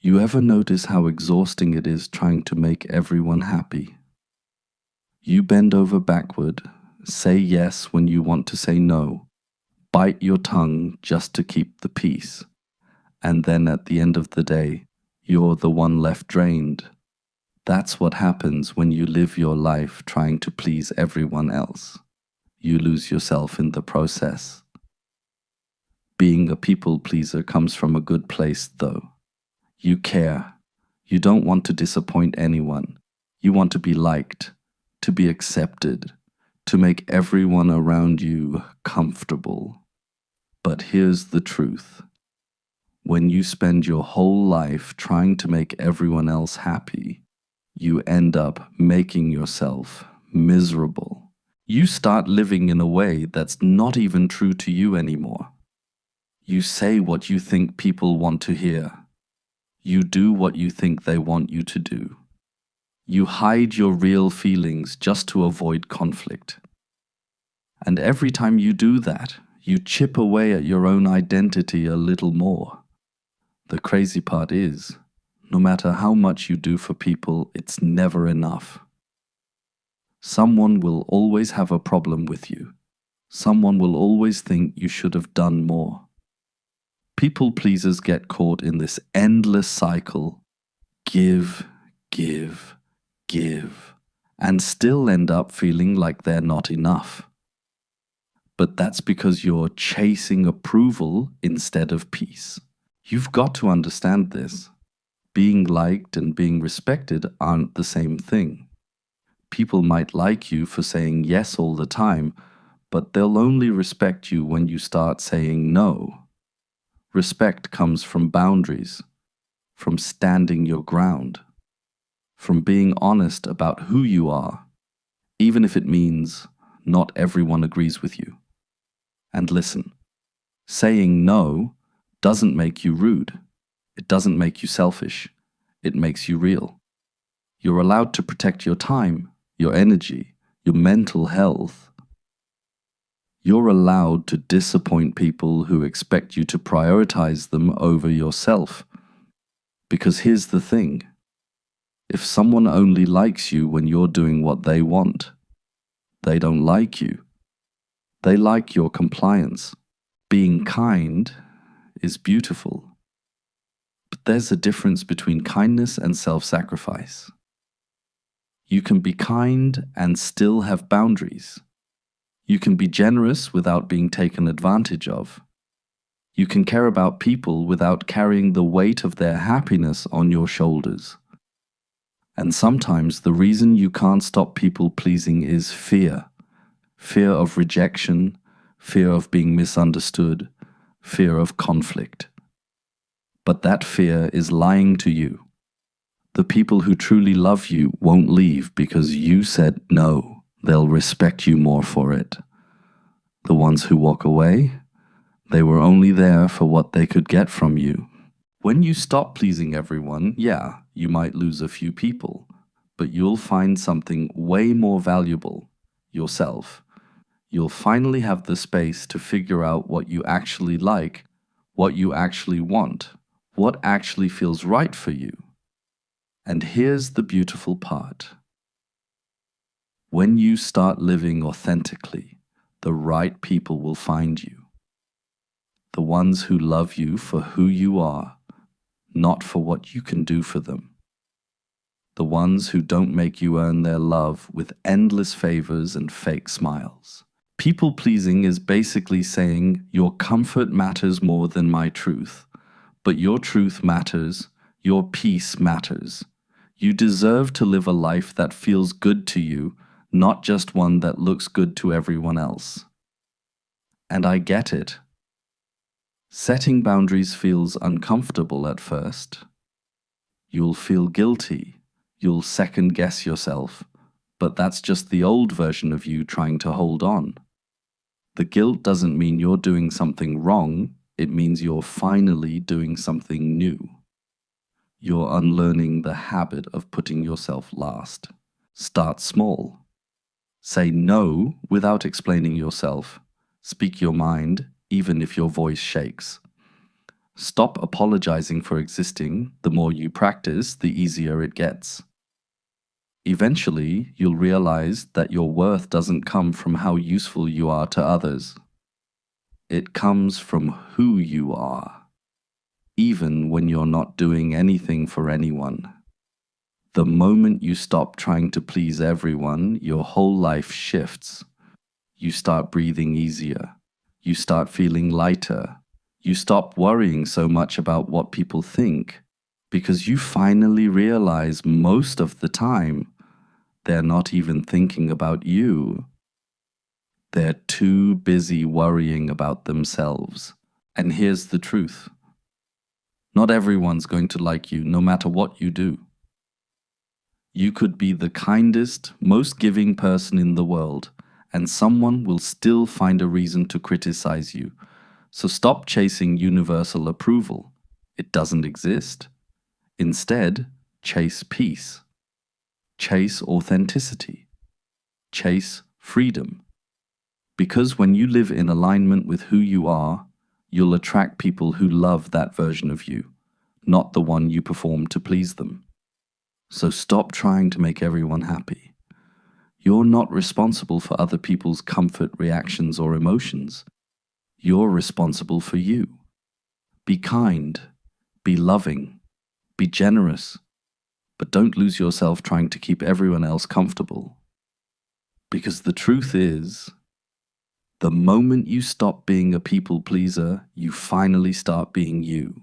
You ever notice how exhausting it is trying to make everyone happy? You bend over backward, say yes when you want to say no, bite your tongue just to keep the peace, and then at the end of the day, you're the one left drained. That's what happens when you live your life trying to please everyone else. You lose yourself in the process. Being a people pleaser comes from a good place, though. You care. You don't want to disappoint anyone. You want to be liked, to be accepted, to make everyone around you comfortable. But here's the truth. When you spend your whole life trying to make everyone else happy, you end up making yourself miserable. You start living in a way that's not even true to you anymore. You say what you think people want to hear. You do what you think they want you to do. You hide your real feelings just to avoid conflict. And every time you do that, you chip away at your own identity a little more. The crazy part is, no matter how much you do for people, it's never enough. Someone will always have a problem with you. Someone will always think you should have done more. People pleasers get caught in this endless cycle, give, give, give, and still end up feeling like they're not enough. But that's because you're chasing approval instead of peace. You've got to understand this. Being liked and being respected aren't the same thing. People might like you for saying yes all the time, but they'll only respect you when you start saying no. Respect comes from boundaries, from standing your ground, from being honest about who you are, even if it means not everyone agrees with you. And listen, saying no doesn't make you rude. It doesn't make you selfish. It makes you real. You're allowed to protect your time, your energy, your mental health. You're allowed to disappoint people who expect you to prioritize them over yourself. Because here's the thing. If someone only likes you when you're doing what they want, they don't like you. They like your compliance. Being kind is beautiful. But there's a difference between kindness and self-sacrifice. You can be kind and still have boundaries. You can be generous without being taken advantage of. You can care about people without carrying the weight of their happiness on your shoulders. And sometimes the reason you can't stop people pleasing is fear. Fear of rejection, fear of being misunderstood, fear of conflict. But that fear is lying to you. The people who truly love you won't leave because you said no. They'll respect you more for it. The ones who walk away, they were only there for what they could get from you. When you stop pleasing everyone, yeah, you might lose a few people, but you'll find something way more valuable, yourself. You'll finally have the space to figure out what you actually like, what you actually want, what actually feels right for you. And here's the beautiful part. When you start living authentically, the right people will find you. The ones who love you for who you are, not for what you can do for them. The ones who don't make you earn their love with endless favors and fake smiles. People-pleasing is basically saying your comfort matters more than my truth, but your truth matters, your peace matters. You deserve to live a life that feels good to you, not just one that looks good to everyone else. And I get it. Setting boundaries feels uncomfortable at first. You'll feel guilty. You'll second-guess yourself. But that's just the old version of you trying to hold on. The guilt doesn't mean you're doing something wrong. It means you're finally doing something new. You're unlearning the habit of putting yourself last. Start small. Say no without explaining yourself. Speak your mind, even if your voice shakes. Stop apologizing for existing. The more you practice, the easier it gets. Eventually, you'll realize that your worth doesn't come from how useful you are to others. It comes from who you are, even when you're not doing anything for anyone. The moment you stop trying to please everyone, your whole life shifts. You start breathing easier. You start feeling lighter. You stop worrying so much about what people think because you finally realize most of the time they're not even thinking about you. They're too busy worrying about themselves. And here's the truth. Not everyone's going to like you, no matter what you do. You could be the kindest, most giving person in the world, and someone will still find a reason to criticize you. So stop chasing universal approval. It doesn't exist. Instead, chase peace. Chase authenticity. Chase freedom. Because when you live in alignment with who you are, you'll attract people who love that version of you, not the one you perform to please them. So stop trying to make everyone happy. You're not responsible for other people's comfort, reactions, or emotions. You're responsible for you. Be kind, be loving, be generous, but don't lose yourself trying to keep everyone else comfortable. Because the truth is, the moment you stop being a people pleaser, you finally start being you.